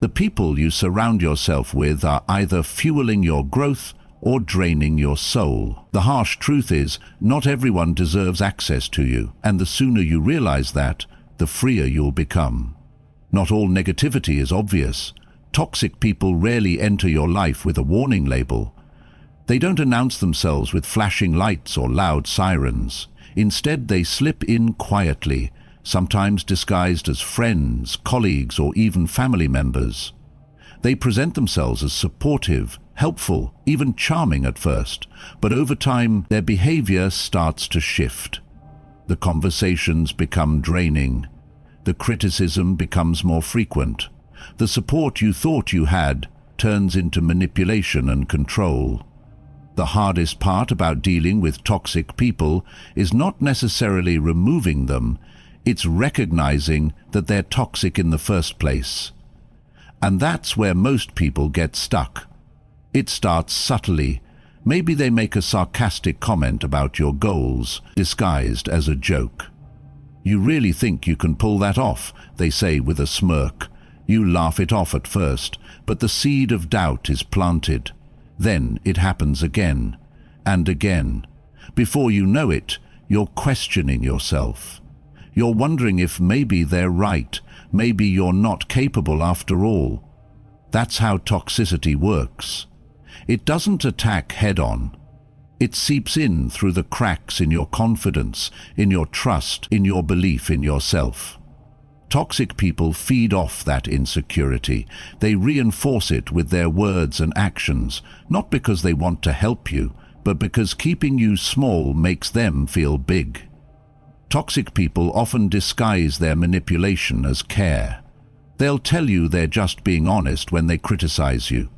The people you surround yourself with are either fueling your growth or draining your soul. The harsh truth is, not everyone deserves access to you, and the sooner you realize that, the freer you'll become. Not all negativity is obvious. Toxic people rarely enter your life with a warning label. They don't announce themselves with flashing lights or loud sirens. Instead, they slip in quietly, sometimes disguised as friends, colleagues, or even family members. They present themselves as supportive, helpful, even charming at first, but over time their behavior starts to shift. The conversations become draining. The criticism becomes more frequent. The support you thought you had turns into manipulation and control. The hardest part about dealing with toxic people is not necessarily removing them, it's recognizing that they're toxic in the first place. And that's where most people get stuck. It starts subtly. Maybe they make a sarcastic comment about your goals, disguised as a joke. "You really think you can pull that off?" they say with a smirk. You laugh it off at first, but the seed of doubt is planted. Then it happens again and again. Before you know it, you're questioning yourself. You're wondering if maybe they're right, maybe you're not capable after all. That's how toxicity works. It doesn't attack head-on. It seeps in through the cracks in your confidence, in your trust, in your belief in yourself. Toxic people feed off that insecurity. They reinforce it with their words and actions, not because they want to help you, but because keeping you small makes them feel big. Toxic people often disguise their manipulation as care. They'll tell you they're just being honest when they criticize you.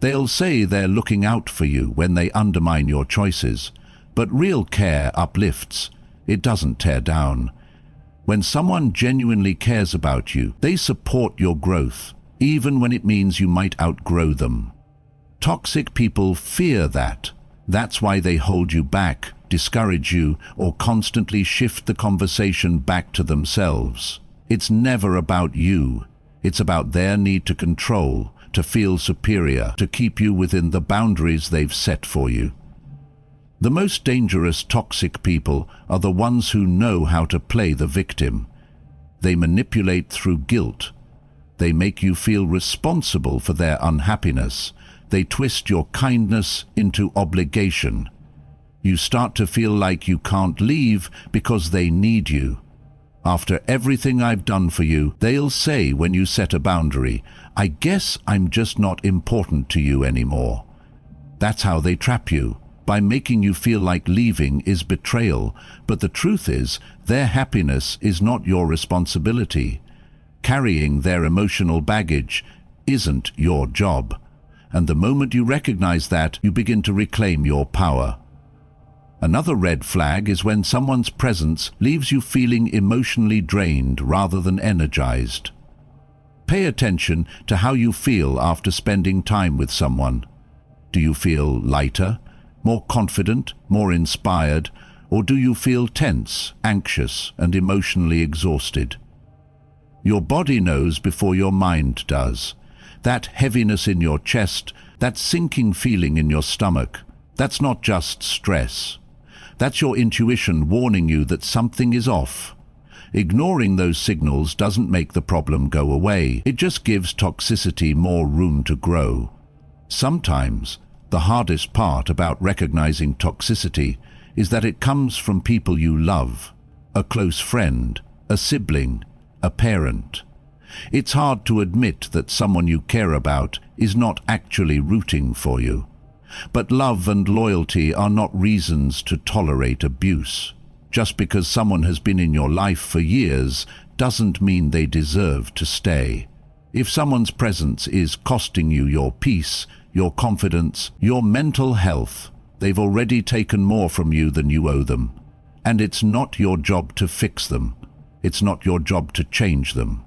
They'll say they're looking out for you when they undermine your choices. But real care uplifts. It doesn't tear down. When someone genuinely cares about you, they support your growth, even when it means you might outgrow them. Toxic people fear that. That's why they hold you back, discourage you, or constantly shift the conversation back to themselves. It's never about you. It's about their need to control, to feel superior, to keep you within the boundaries they've set for you. The most dangerous toxic people are the ones who know how to play the victim. They manipulate through guilt. They make you feel responsible for their unhappiness. They twist your kindness into obligation. You start to feel like you can't leave because they need you. After everything I've done for you, they'll say when you set a boundary, "I guess I'm just not important to you anymore." That's how they trap you, by making you feel like leaving is betrayal. But the truth is, their happiness is not your responsibility. Carrying their emotional baggage isn't your job. And the moment you recognize that, you begin to reclaim your power. Another red flag is when someone's presence leaves you feeling emotionally drained rather than energized. Pay attention to how you feel after spending time with someone. Do you feel lighter, more confident, more inspired, or do you feel tense, anxious, and emotionally exhausted? Your body knows before your mind does. That heaviness in your chest, that sinking feeling in your stomach, that's not just stress. That's your intuition warning you that something is off. Ignoring those signals doesn't make the problem go away. It just gives toxicity more room to grow. Sometimes, the hardest part about recognizing toxicity is that it comes from people you love, a close friend, a sibling, a parent. It's hard to admit that someone you care about is not actually rooting for you. But love and loyalty are not reasons to tolerate abuse. Just because someone has been in your life for years doesn't mean they deserve to stay. If someone's presence is costing you your peace, your confidence, your mental health, they've already taken more from you than you owe them. And it's not your job to fix them. It's not your job to change them.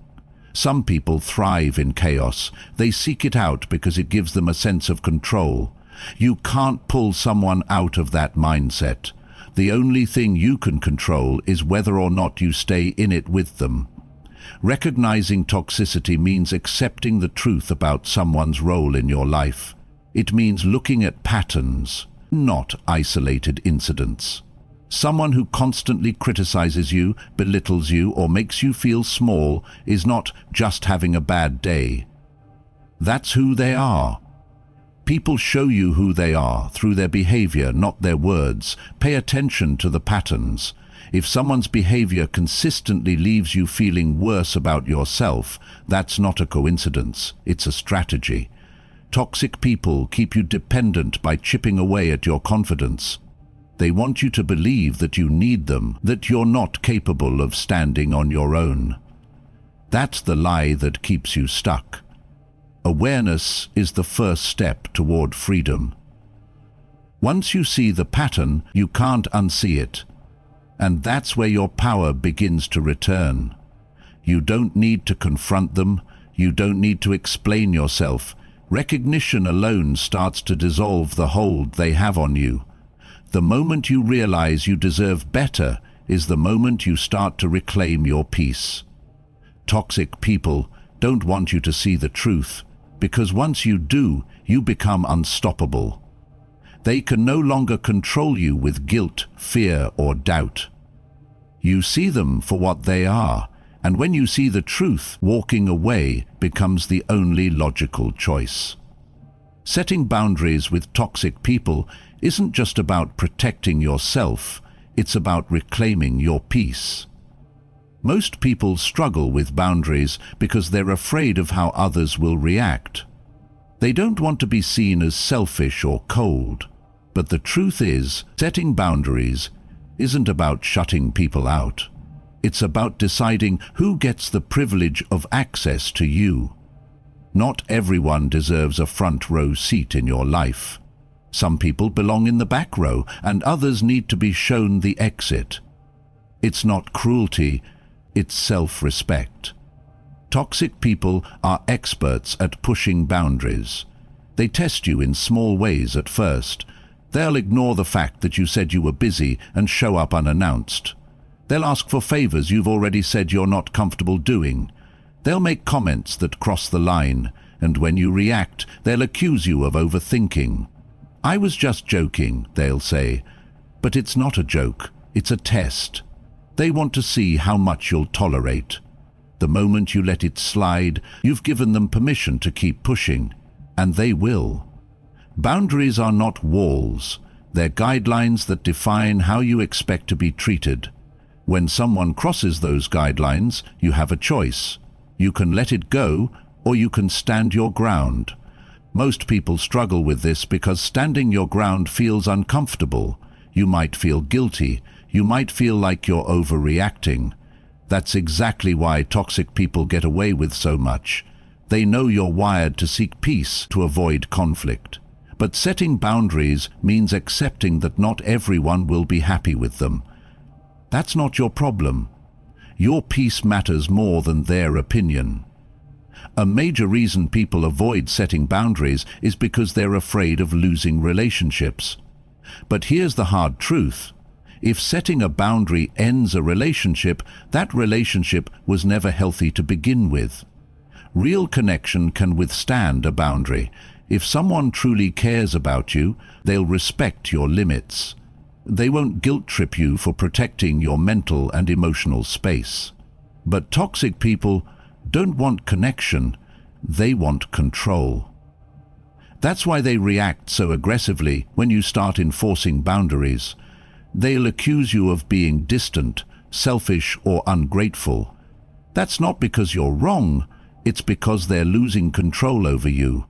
Some people thrive in chaos. They seek it out because it gives them a sense of control. You can't pull someone out of that mindset. The only thing you can control is whether or not you stay in it with them. Recognizing toxicity means accepting the truth about someone's role in your life. It means looking at patterns, not isolated incidents. Someone who constantly criticizes you, belittles you, or makes you feel small is not just having a bad day. That's who they are. People show you who they are through their behavior, not their words. Pay attention to the patterns. If someone's behavior consistently leaves you feeling worse about yourself, that's not a coincidence, it's a strategy. Toxic people keep you dependent by chipping away at your confidence. They want you to believe that you need them, that you're not capable of standing on your own. That's the lie that keeps you stuck. Awareness is the first step toward freedom. Once you see the pattern, you can't unsee it. And that's where your power begins to return. You don't need to confront them. You don't need to explain yourself. Recognition alone starts to dissolve the hold they have on you. The moment you realize you deserve better is the moment you start to reclaim your peace. Toxic people don't want you to see the truth, because once you do, you become unstoppable. They can no longer control you with guilt, fear, or doubt. You see them for what they are, and when you see the truth, walking away becomes the only logical choice. Setting boundaries with toxic people isn't just about protecting yourself, it's about reclaiming your peace. Most people struggle with boundaries because they're afraid of how others will react. They don't want to be seen as selfish or cold. But the truth is, setting boundaries isn't about shutting people out. It's about deciding who gets the privilege of access to you. Not everyone deserves a front row seat in your life. Some people belong in the back row, and others need to be shown the exit. It's not cruelty, it's self-respect. Toxic people are experts at pushing boundaries. They test you in small ways at first. They'll ignore the fact that you said you were busy and show up unannounced. They'll ask for favors you've already said you're not comfortable doing. They'll make comments that cross the line, and when you react, they'll accuse you of overthinking. "I was just joking," they'll say. But it's not a joke, it's a test. They want to see how much you'll tolerate. The moment you let it slide, you've given them permission to keep pushing, and they will. Boundaries are not walls. They're guidelines that define how you expect to be treated. When someone crosses those guidelines, you have a choice. You can let it go, or you can stand your ground. Most people struggle with this because standing your ground feels uncomfortable. You might feel guilty. You might feel like you're overreacting. That's exactly why toxic people get away with so much. They know you're wired to seek peace, to avoid conflict. But setting boundaries means accepting that not everyone will be happy with them. That's not your problem. Your peace matters more than their opinion. A major reason people avoid setting boundaries is because they're afraid of losing relationships. But here's the hard truth. If setting a boundary ends a relationship, that relationship was never healthy to begin with. Real connection can withstand a boundary. If someone truly cares about you, they'll respect your limits. They won't guilt-trip you for protecting your mental and emotional space. But toxic people don't want connection, they want control. That's why they react so aggressively when you start enforcing boundaries. They'll accuse you of being distant, selfish, or ungrateful. That's not because you're wrong, it's because they're losing control over you.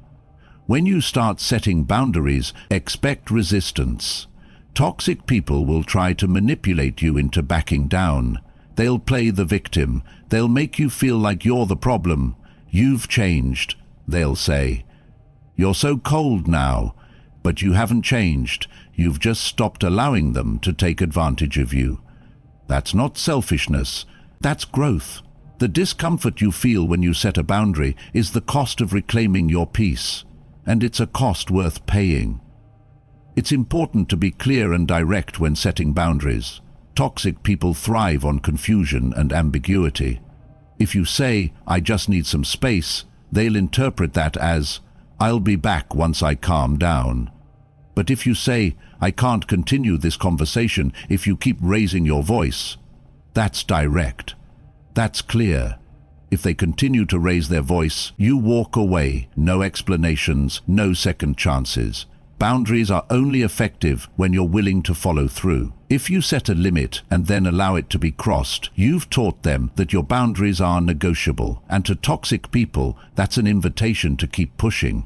When you start setting boundaries, expect resistance. Toxic people will try to manipulate you into backing down. They'll play the victim. They'll make you feel like you're the problem. "You've changed," they'll say. "You're so cold now." But you haven't changed. You've just stopped allowing them to take advantage of you. That's not selfishness. That's growth. The discomfort you feel when you set a boundary is the cost of reclaiming your peace. And it's a cost worth paying. It's important to be clear and direct when setting boundaries. Toxic people thrive on confusion and ambiguity. If you say, "I just need some space," they'll interpret that as, "I'll be back once I calm down." But if you say, "I can't continue this conversation if you keep raising your voice," that's direct. That's clear. If they continue to raise their voice, you walk away. No explanations, no second chances. Boundaries are only effective when you're willing to follow through. If you set a limit and then allow it to be crossed, you've taught them that your boundaries are negotiable. And to toxic people, that's an invitation to keep pushing.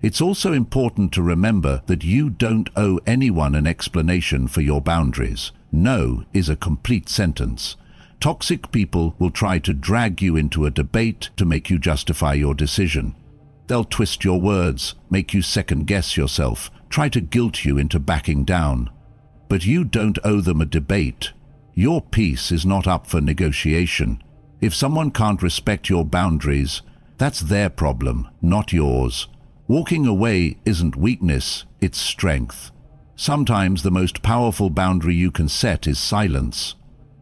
It's also important to remember that you don't owe anyone an explanation for your boundaries. No is a complete sentence. Toxic people will try to drag you into a debate to make you justify your decision. They'll twist your words, make you second-guess yourself, try to guilt you into backing down. But you don't owe them a debate. Your peace is not up for negotiation. If someone can't respect your boundaries, that's their problem, not yours. Walking away isn't weakness, it's strength. Sometimes the most powerful boundary you can set is silence.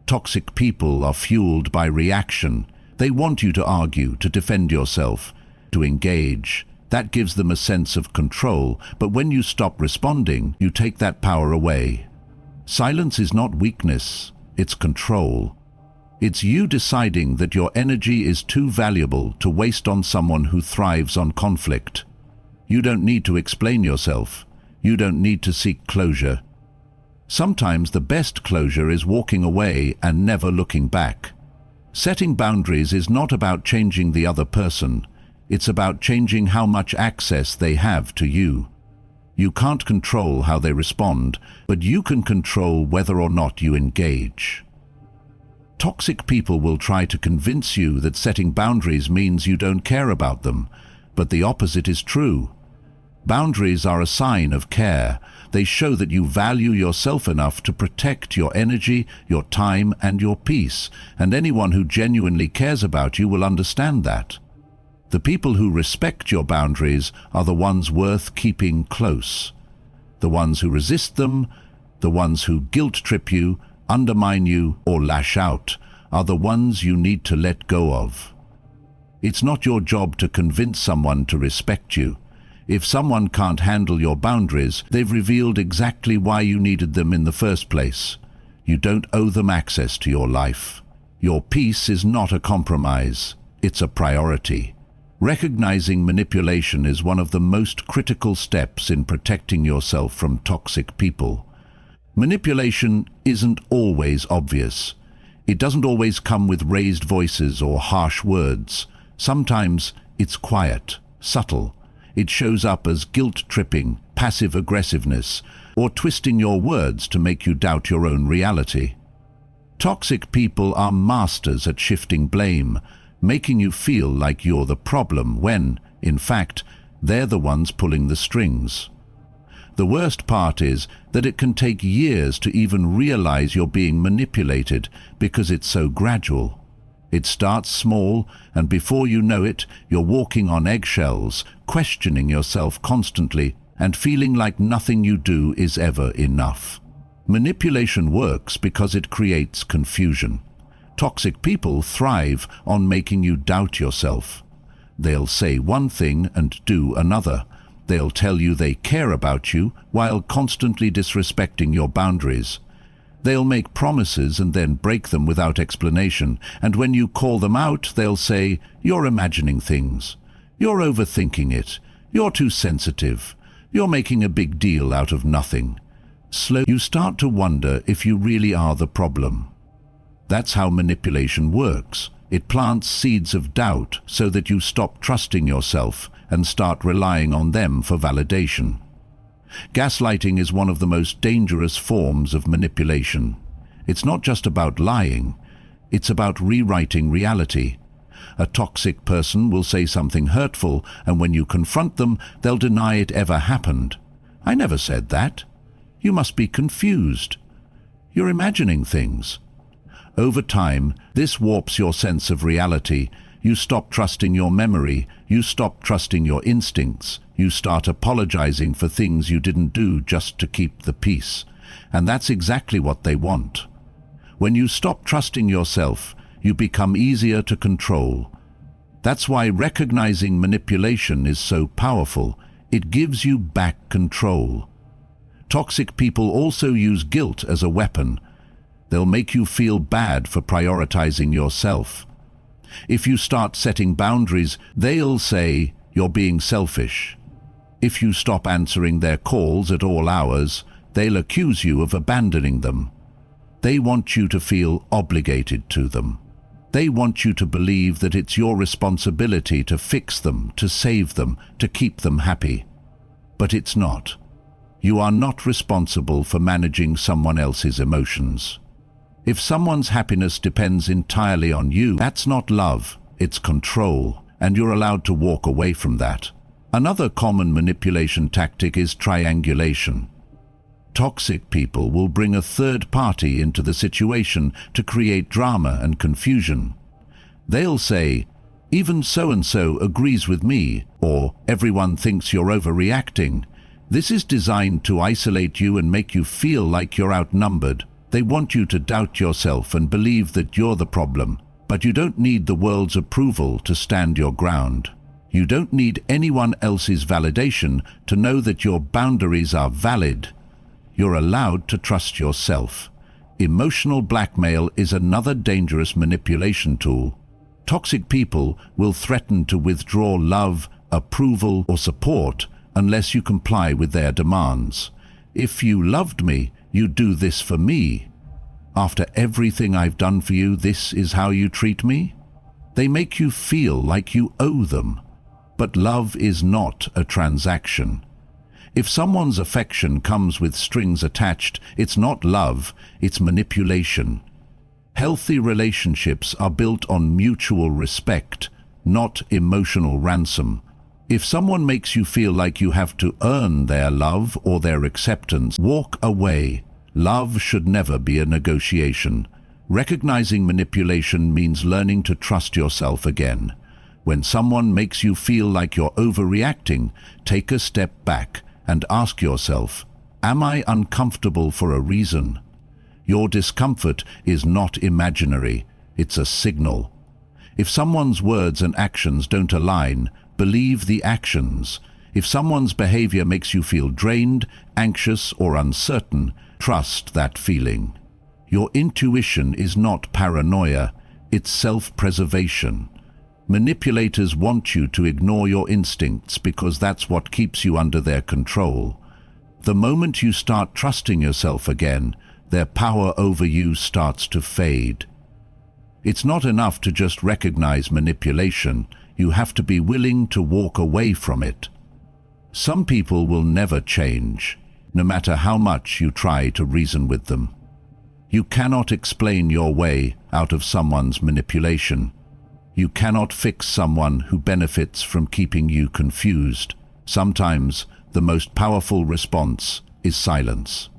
Toxic people are fueled by reaction. They want you to argue, to defend yourself, to engage. That gives them a sense of control, but when you stop responding, you take that power away. Silence is not weakness, it's control. It's you deciding that your energy is too valuable to waste on someone who thrives on conflict. You don't need to explain yourself. You don't need to seek closure. Sometimes the best closure is walking away and never looking back. Setting boundaries is not about changing the other person. It's about changing how much access they have to you. You can't control how they respond, but you can control whether or not you engage. Toxic people will try to convince you that setting boundaries means you don't care about them, but the opposite is true. Boundaries are a sign of care. They show that you value yourself enough to protect your energy, your time, and your peace, and anyone who genuinely cares about you will understand that. The people who respect your boundaries are the ones worth keeping close. The ones who resist them, the ones who guilt-trip you, undermine you, or lash out, are the ones you need to let go of. It's not your job to convince someone to respect you. If someone can't handle your boundaries, they've revealed exactly why you needed them in the first place. You don't owe them access to your life. Your peace is not a compromise, it's a priority. Recognizing manipulation is one of the most critical steps in protecting yourself from toxic people. Manipulation isn't always obvious. It doesn't always come with raised voices or harsh words. Sometimes it's quiet, subtle. It shows up as guilt-tripping, passive aggressiveness, or twisting your words to make you doubt your own reality. Toxic people are masters at shifting blame, making you feel like you're the problem when, in fact, they're the ones pulling the strings. The worst part is that it can take years to even realize you're being manipulated because it's so gradual. It starts small, and before you know it, you're walking on eggshells, questioning yourself constantly, and feeling like nothing you do is ever enough. Manipulation works because it creates confusion. Toxic people thrive on making you doubt yourself. They'll say one thing and do another. They'll tell you they care about you while constantly disrespecting your boundaries. They'll make promises and then break them without explanation, and when you call them out, they'll say, "You're imagining things. You're overthinking it. You're too sensitive. You're making a big deal out of nothing." Slowly, you start to wonder if you really are the problem. That's how manipulation works. It plants seeds of doubt so that you stop trusting yourself and start relying on them for validation. Gaslighting is one of the most dangerous forms of manipulation. It's not just about lying, it's about rewriting reality. A toxic person will say something hurtful, and when you confront them, they'll deny it ever happened. "I never said that. You must be confused. You're imagining things." Over time, this warps your sense of reality. You stop trusting your memory, you stop trusting your instincts, you start apologizing for things you didn't do just to keep the peace. And that's exactly what they want. When you stop trusting yourself, You become easier to control. That's why recognizing manipulation is so powerful. It gives you back control. Toxic people also use guilt as a weapon. They'll make you feel bad for prioritizing yourself. If you start setting boundaries, they'll say you're being selfish. If you stop answering their calls at all hours, they'll accuse you of abandoning them. They want you to feel obligated to them. They want you to believe that it's your responsibility to fix them, to save them, to keep them happy. But it's not. You are not responsible for managing someone else's emotions. If someone's happiness depends entirely on you, that's not love, it's control, and you're allowed to walk away from that. Another common manipulation tactic is triangulation. Toxic people will bring a third party into the situation to create drama and confusion. They'll say, "Even so-and-so agrees with me," or "Everyone thinks you're overreacting." This is designed to isolate you and make you feel like you're outnumbered. They want you to doubt yourself and believe that you're the problem. But you don't need the world's approval to stand your ground. You don't need anyone else's validation to know that your boundaries are valid. You're allowed to trust yourself. Emotional blackmail is another dangerous manipulation tool. Toxic people will threaten to withdraw love, approval, or support unless you comply with their demands. "If you loved me, you'd do this for me. After everything I've done for you, this is how you treat me?" They make you feel like you owe them. But love is not a transaction. If someone's affection comes with strings attached, it's not love, it's manipulation. Healthy relationships are built on mutual respect, not emotional ransom. If someone makes you feel like you have to earn their love or their acceptance, walk away. Love should never be a negotiation. Recognizing manipulation means learning to trust yourself again. When someone makes you feel like you're overreacting, take a step back and ask yourself, "Am I uncomfortable for a reason?" Your discomfort is not imaginary, it's a signal. If someone's words and actions don't align, believe the actions. If someone's behavior makes you feel drained, anxious, or uncertain, trust that feeling. Your intuition is not paranoia, it's self-preservation. Manipulators want you to ignore your instincts because that's what keeps you under their control. The moment you start trusting yourself again, their power over you starts to fade. It's not enough to just recognize manipulation, you have to be willing to walk away from it. Some people will never change, no matter how much you try to reason with them. You cannot explain your way out of someone's manipulation. You cannot fix someone who benefits from keeping you confused. Sometimes the most powerful response is silence.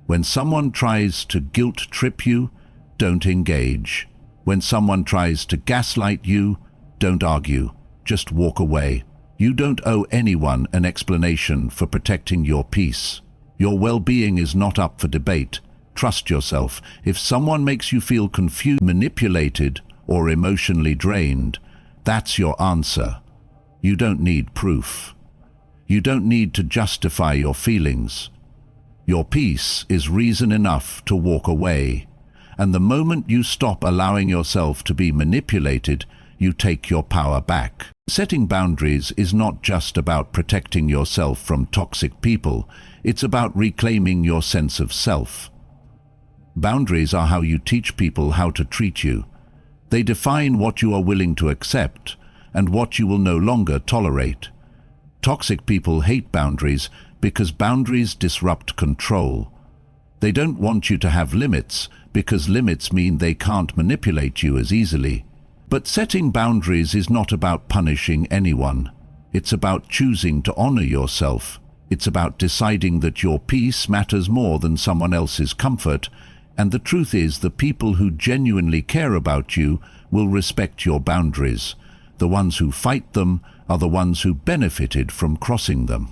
When someone tries to guilt-trip you, don't engage. When someone tries to gaslight you, don't argue. Just walk away. You don't owe anyone an explanation for protecting your peace. Your well-being is not up for debate. Trust yourself. If someone makes you feel confused, manipulated, or emotionally drained, that's your answer. You don't need proof. You don't need to justify your feelings. Your peace is reason enough to walk away. And the moment you stop allowing yourself to be manipulated, you take your power back. Setting boundaries is not just about protecting yourself from toxic people, it's about reclaiming your sense of self. Boundaries are how you teach people how to treat you. They define what you are willing to accept and what you will no longer tolerate. Toxic people hate boundaries because boundaries disrupt control. They don't want you to have limits because limits mean they can't manipulate you as easily. But setting boundaries is not about punishing anyone. It's about choosing to honor yourself. It's about deciding that your peace matters more than someone else's comfort. And the truth is, the people who genuinely care about you will respect your boundaries. The ones who fight them are the ones who benefited from crossing them.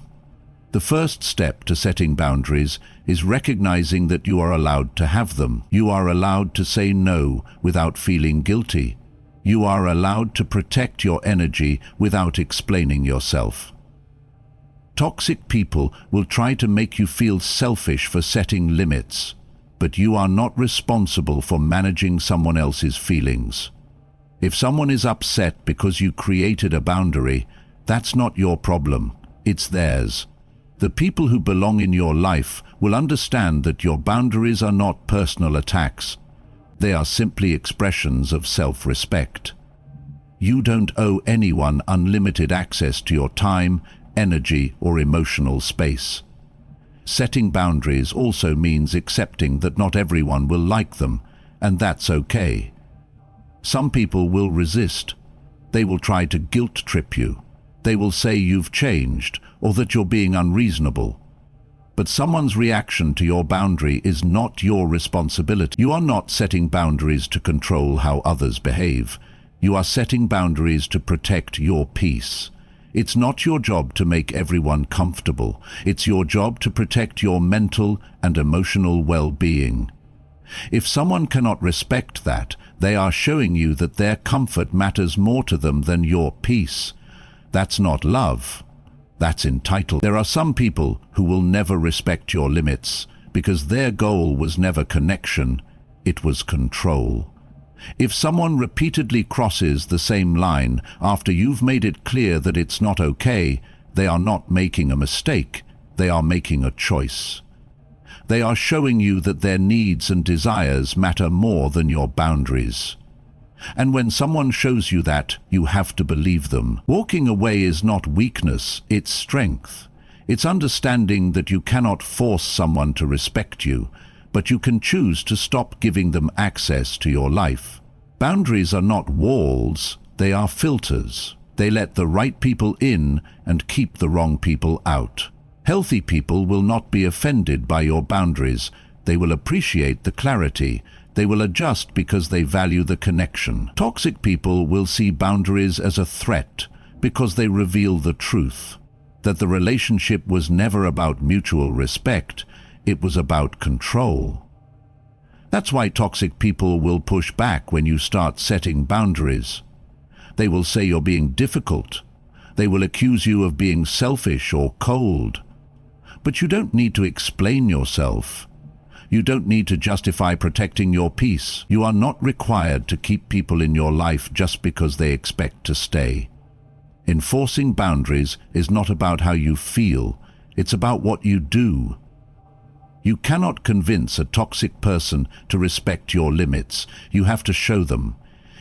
The first step to setting boundaries is recognizing that you are allowed to have them. You are allowed to say no without feeling guilty. You are allowed to protect your energy without explaining yourself. Toxic people will try to make you feel selfish for setting limits, but you are not responsible for managing someone else's feelings. If someone is upset because you created a boundary, that's not your problem, it's theirs. The people who belong in your life will understand that your boundaries are not personal attacks. They are simply expressions of self-respect. You don't owe anyone unlimited access to your time, energy, or emotional space. Setting boundaries also means accepting that not everyone will like them, and that's okay. Some people will resist. They will try to guilt trip you. They will say you've changed or that you're being unreasonable. But someone's reaction to your boundary is not your responsibility. You are not setting boundaries to control how others behave. You are setting boundaries to protect your peace. It's not your job to make everyone comfortable. It's your job to protect your mental and emotional well-being. If someone cannot respect that, they are showing you that their comfort matters more to them than your peace. That's not love. That's entitled. There are some people who will never respect your limits because their goal was never connection, it was control. If someone repeatedly crosses the same line after you've made it clear that it's not okay, they are not making a mistake, they are making a choice. They are showing you that their needs and desires matter more than your boundaries. And when someone shows you that, you have to believe them. Walking away is not weakness, it's strength. It's understanding that you cannot force someone to respect you, but you can choose to stop giving them access to your life. Boundaries are not walls, they are filters. They let the right people in and keep the wrong people out. Healthy people will not be offended by your boundaries. They will appreciate the clarity. They will adjust because they value the connection. Toxic people will see boundaries as a threat because they reveal the truth, that the relationship was never about mutual respect, it was about control. That's why toxic people will push back when you start setting boundaries. They will say you're being difficult. They will accuse you of being selfish or cold. But you don't need to explain yourself. You don't need to justify protecting your peace. You are not required to keep people in your life just because they expect to stay. Enforcing boundaries is not about how you feel, it's about what you do. You cannot convince a toxic person to respect your limits. You have to show them.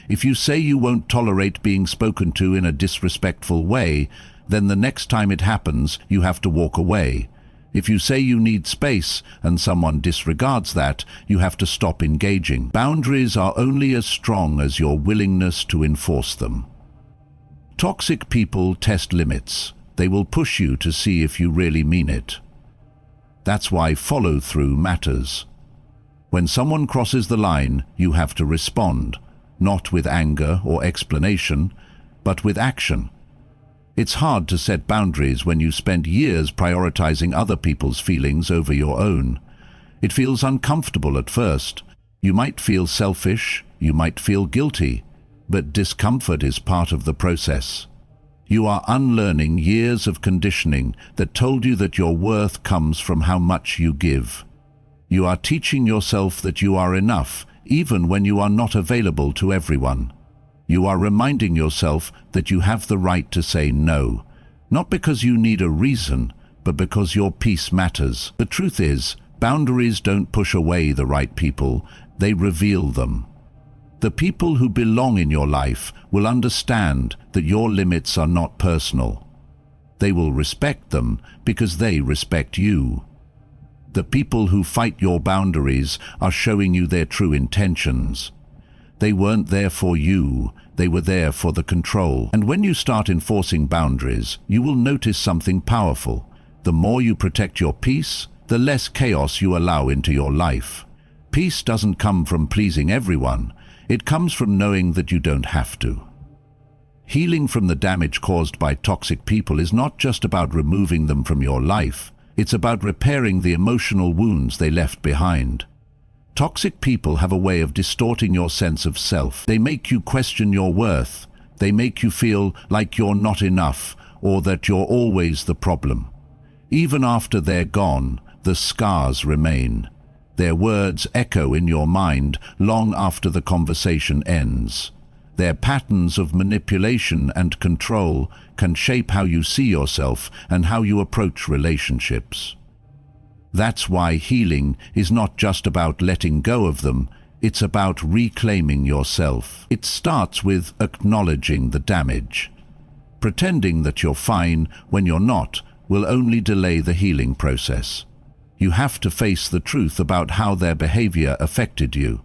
If you say you won't tolerate being spoken to in a disrespectful way, then the next time it happens, you have to walk away. If you say you need space and someone disregards that, you have to stop engaging. Boundaries are only as strong as your willingness to enforce them. Toxic people test limits. They will push you to see if you really mean it. That's why follow-through matters. When someone crosses the line, you have to respond, not with anger or explanation, but with action. It's hard to set boundaries when you spend years prioritizing other people's feelings over your own. It feels uncomfortable at first. You might feel selfish, you might feel guilty, but discomfort is part of the process. You are unlearning years of conditioning that told you that your worth comes from how much you give. You are teaching yourself that you are enough, even when you are not available to everyone. You are reminding yourself that you have the right to say no, not because you need a reason, but because your peace matters. The truth is, boundaries don't push away the right people, they reveal them. The people who belong in your life will understand that your limits are not personal. They will respect them because they respect you. The people who fight your boundaries are showing you their true intentions. They weren't there for you, they were there for the control. And when you start enforcing boundaries, you will notice something powerful. The more you protect your peace, the less chaos you allow into your life. Peace doesn't come from pleasing everyone. It comes from knowing that you don't have to. Healing from the damage caused by toxic people is not just about removing them from your life. It's about repairing the emotional wounds they left behind. Toxic people have a way of distorting your sense of self. They make you question your worth. They make you feel like you're not enough or that you're always the problem. Even after they're gone, the scars remain. Their words echo in your mind long after the conversation ends. Their patterns of manipulation and control can shape how you see yourself and how you approach relationships. That's why healing is not just about letting go of them, it's about reclaiming yourself. It starts with acknowledging the damage. Pretending that you're fine when you're not will only delay the healing process. You have to face the truth about how their behavior affected you.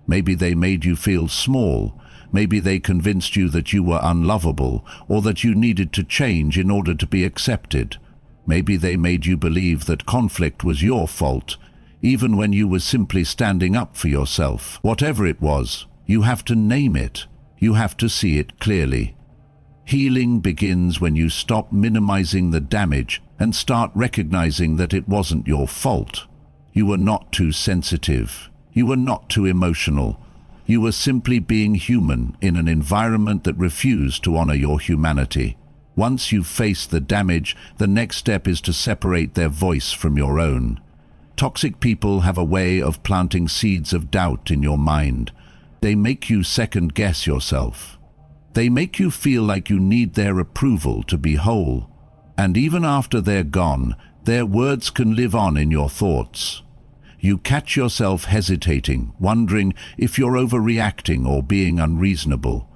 Maybe they made you feel small. Maybe they convinced you that you were unlovable or that you needed to change in order to be accepted. Maybe they made you believe that conflict was your fault, even when you were simply standing up for yourself. Whatever it was, you have to name it. You have to see it clearly. Healing begins when you stop minimizing the damage and start recognizing that it wasn't your fault. You were not too sensitive. You were not too emotional. You were simply being human in an environment that refused to honor your humanity. Once you've faced the damage, the next step is to separate their voice from your own. Toxic people have a way of planting seeds of doubt in your mind. They make you second-guess yourself. They make you feel like you need their approval to be whole. And even after they're gone, their words can live on in your thoughts. You catch yourself hesitating, wondering if you're overreacting or being unreasonable.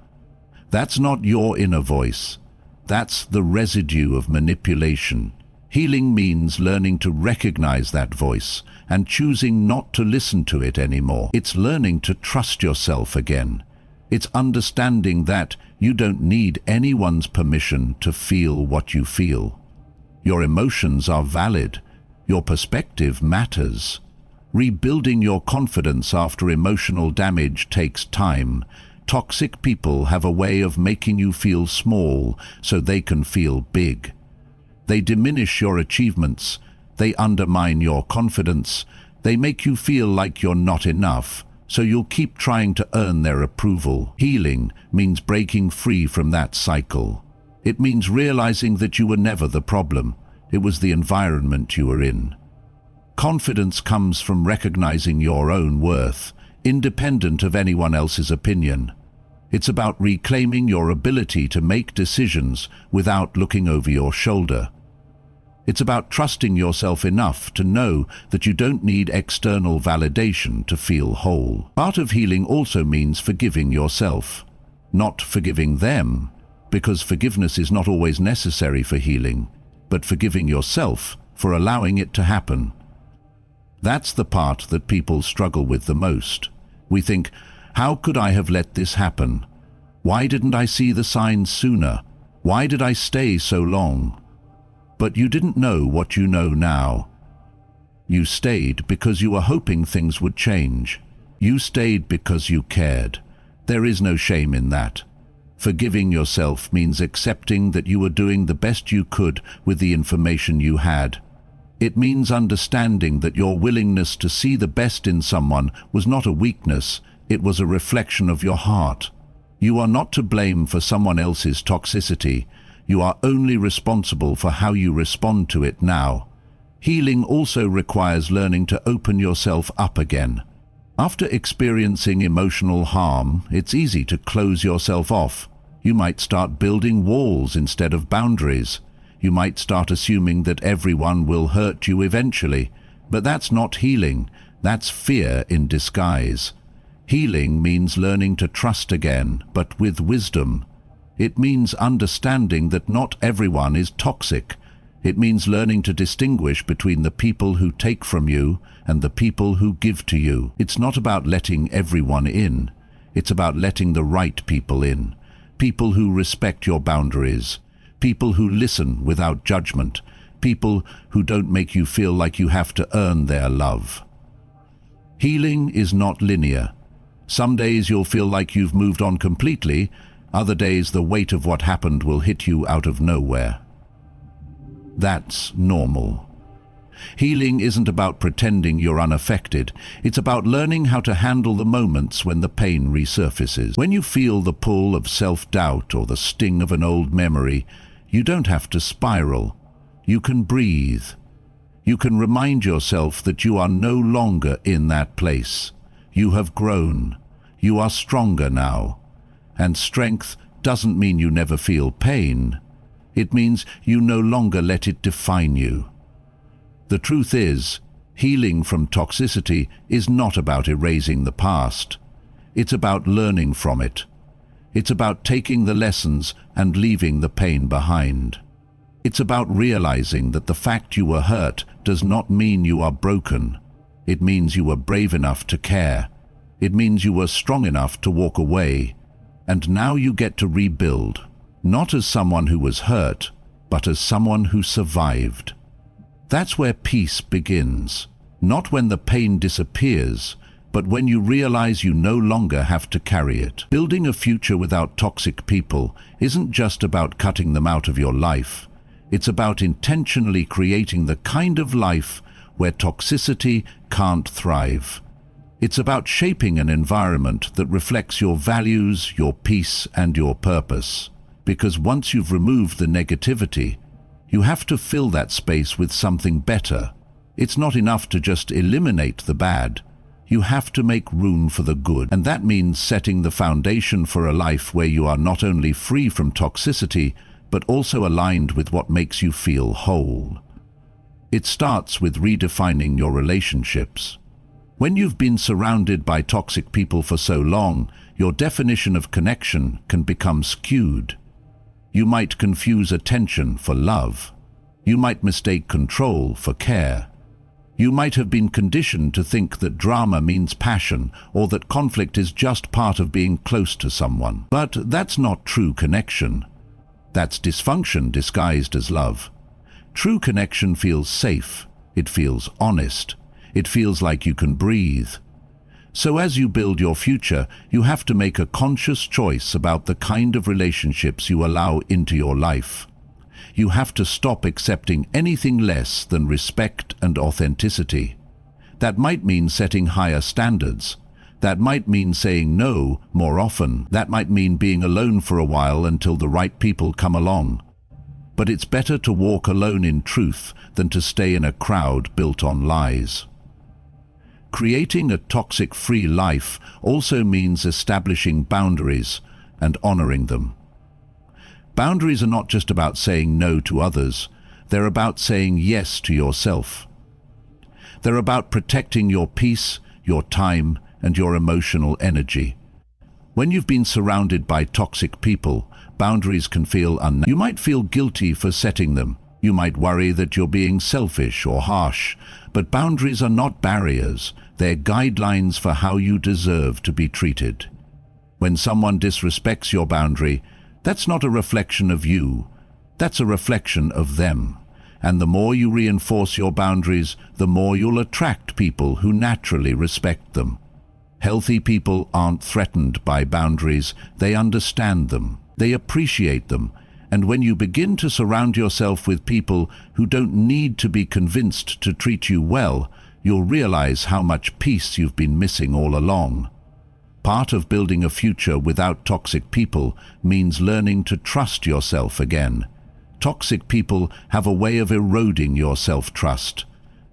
That's not your inner voice. That's the residue of manipulation. Healing means learning to recognize that voice and choosing not to listen to it anymore. It's learning to trust yourself again. It's understanding that you don't need anyone's permission to feel what you feel. Your emotions are valid. Your perspective matters. Rebuilding your confidence after emotional damage takes time. Toxic people have a way of making you feel small so they can feel big. They diminish your achievements. They undermine your confidence. They make you feel like you're not enough, so you'll keep trying to earn their approval. Healing means breaking free from that cycle. It means realizing that you were never the problem. It was the environment you were in. Confidence comes from recognizing your own worth, independent of anyone else's opinion. It's about reclaiming your ability to make decisions without looking over your shoulder. It's about trusting yourself enough to know that you don't need external validation to feel whole. Part of healing also means forgiving yourself, not forgiving them, because forgiveness is not always necessary for healing, but forgiving yourself for allowing it to happen. That's the part that people struggle with the most. We think, how could I have let this happen? Why didn't I see the signs sooner? Why did I stay so long? But you didn't know what you know now. You stayed because you were hoping things would change. You stayed because you cared. There is no shame in that. Forgiving yourself means accepting that you were doing the best you could with the information you had. It means understanding that your willingness to see the best in someone was not a weakness, it was a reflection of your heart. You are not to blame for someone else's toxicity. You are only responsible for how you respond to it now. Healing also requires learning to open yourself up again. After experiencing emotional harm, it's easy to close yourself off. You might start building walls instead of boundaries. You might start assuming that everyone will hurt you eventually. But that's not healing. That's fear in disguise. Healing means learning to trust again, but with wisdom. It means understanding that not everyone is toxic. It means learning to distinguish between the people who take from you and the people who give to you. It's not about letting everyone in. It's about letting the right people in. People who respect your boundaries. People who listen without judgment. People who don't make you feel like you have to earn their love. Healing is not linear. Some days you'll feel like you've moved on completely, Other days, the weight of what happened will hit you out of nowhere. That's normal. Healing isn't about pretending you're unaffected. It's about learning how to handle the moments when the pain resurfaces. When you feel the pull of self-doubt or the sting of an old memory, you don't have to spiral. You can breathe. You can remind yourself that you are no longer in that place. You have grown. You are stronger now. And strength doesn't mean you never feel pain. It means you no longer let it define you. The truth is, healing from toxicity is not about erasing the past. It's about learning from it. It's about taking the lessons and leaving the pain behind. It's about realizing that the fact you were hurt does not mean you are broken. It means you were brave enough to care. It means you were strong enough to walk away. And now you get to rebuild, not as someone who was hurt, but as someone who survived. That's where peace begins, not when the pain disappears, but when you realize you no longer have to carry it. Building a future without toxic people isn't just about cutting them out of your life. It's about intentionally creating the kind of life where toxicity can't thrive. It's about shaping an environment that reflects your values, your peace, and your purpose. Because once you've removed the negativity, you have to fill that space with something better. It's not enough to just eliminate the bad. You have to make room for the good. And that means setting the foundation for a life where you are not only free from toxicity, but also aligned with what makes you feel whole. It starts with redefining your relationships. When you've been surrounded by toxic people for so long, your definition of connection can become skewed. You might confuse attention for love. You might mistake control for care. You might have been conditioned to think that drama means passion or that conflict is just part of being close to someone. But that's not true connection. That's dysfunction disguised as love. True connection feels safe. It feels honest. It feels like you can breathe. So as you build your future, you have to make a conscious choice about the kind of relationships you allow into your life. You have to stop accepting anything less than respect and authenticity. That might mean setting higher standards. That might mean saying no more often. That might mean being alone for a while until the right people come along. But it's better to walk alone in truth than to stay in a crowd built on lies. Creating a toxic-free life also means establishing boundaries and honoring them. Boundaries are not just about saying no to others, they're about saying yes to yourself. They're about protecting your peace, your time, and your emotional energy. When you've been surrounded by toxic people, boundaries can feel unnecessary. You might feel guilty for setting them. You might worry that you're being selfish or harsh, but boundaries are not barriers. They're guidelines for how you deserve to be treated. When someone disrespects your boundary, that's not a reflection of you. That's a reflection of them. And the more you reinforce your boundaries, the more you'll attract people who naturally respect them. Healthy people aren't threatened by boundaries. They understand them. They appreciate them. And when you begin to surround yourself with people who don't need to be convinced to treat you well, you'll realize how much peace you've been missing all along. Part of building a future without toxic people means learning to trust yourself again. Toxic people have a way of eroding your self-trust.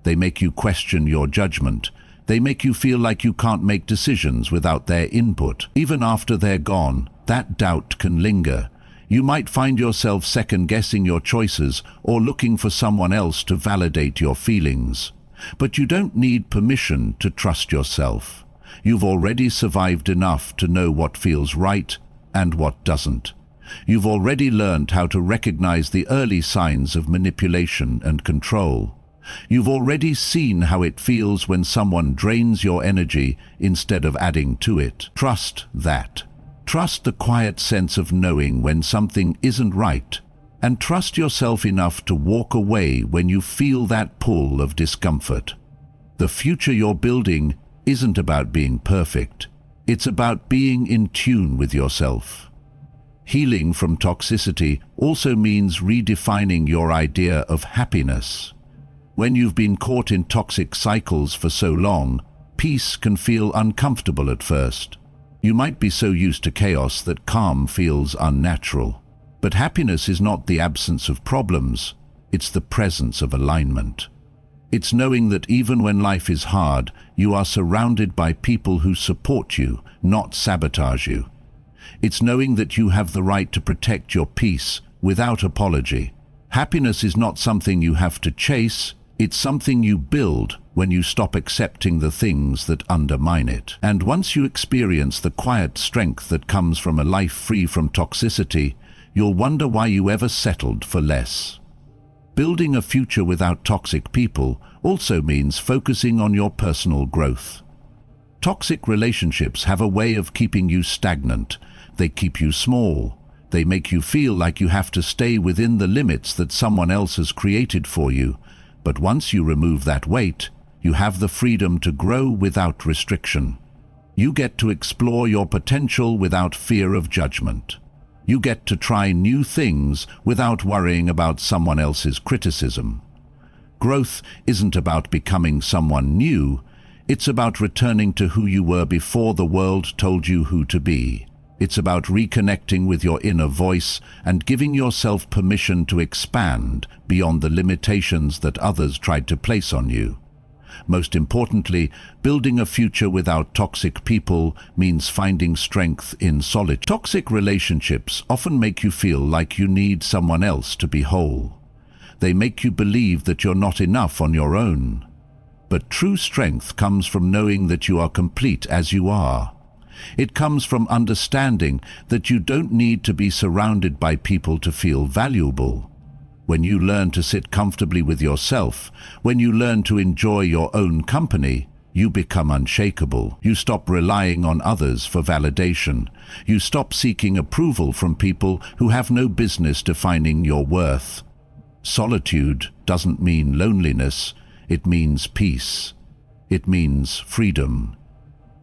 They make you question your judgment. They make you feel like you can't make decisions without their input. Even after they're gone, that doubt can linger. You might find yourself second-guessing your choices or looking for someone else to validate your feelings. But you don't need permission to trust yourself. You've already survived enough to know what feels right and what doesn't. You've already learned how to recognize the early signs of manipulation and control. You've already seen how it feels when someone drains your energy instead of adding to it. Trust that. Trust the quiet sense of knowing when something isn't right, and trust yourself enough to walk away when you feel that pull of discomfort. The future you're building isn't about being perfect. It's about being in tune with yourself. Healing from toxicity also means redefining your idea of happiness. When you've been caught in toxic cycles for so long, peace can feel uncomfortable at first. You might be so used to chaos that calm feels unnatural. But happiness is not the absence of problems, it's the presence of alignment. It's knowing that even when life is hard, you are surrounded by people who support you, not sabotage you. It's knowing that you have the right to protect your peace without apology. Happiness is not something you have to chase, it's something you build when you stop accepting the things that undermine it. And once you experience the quiet strength that comes from a life free from toxicity, you'll wonder why you ever settled for less. Building a future without toxic people also means focusing on your personal growth. Toxic relationships have a way of keeping you stagnant. They keep you small. They make you feel like you have to stay within the limits that someone else has created for you. But once you remove that weight, you have the freedom to grow without restriction. You get to explore your potential without fear of judgment. You get to try new things without worrying about someone else's criticism. Growth isn't about becoming someone new, it's about returning to who you were before the world told you who to be. It's about reconnecting with your inner voice and giving yourself permission to expand beyond the limitations that others tried to place on you. Most importantly, building a future without toxic people means finding strength in solitude. Toxic relationships often make you feel like you need someone else to be whole. They make you believe that you're not enough on your own. But true strength comes from knowing that you are complete as you are. It comes from understanding that you don't need to be surrounded by people to feel valuable. When you learn to sit comfortably with yourself, when you learn to enjoy your own company, you become unshakable. You stop relying on others for validation. You stop seeking approval from people who have no business defining your worth. Solitude doesn't mean loneliness, it means peace. It means freedom.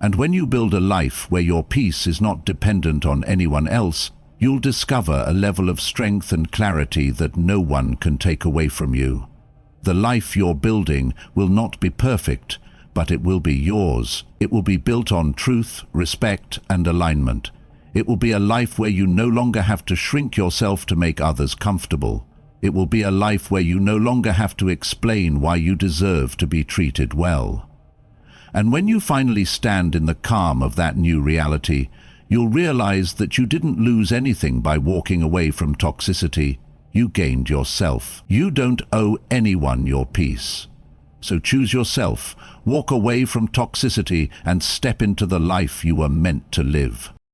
And when you build a life where your peace is not dependent on anyone else, you'll discover a level of strength and clarity that no one can take away from you. The life you're building will not be perfect, but it will be yours. It will be built on truth, respect, and alignment. It will be a life where you no longer have to shrink yourself to make others comfortable. It will be a life where you no longer have to explain why you deserve to be treated well. And when you finally stand in the calm of that new reality, you'll realize that you didn't lose anything by walking away from toxicity. You gained yourself. You don't owe anyone your peace. So choose yourself, walk away from toxicity, and step into the life you were meant to live.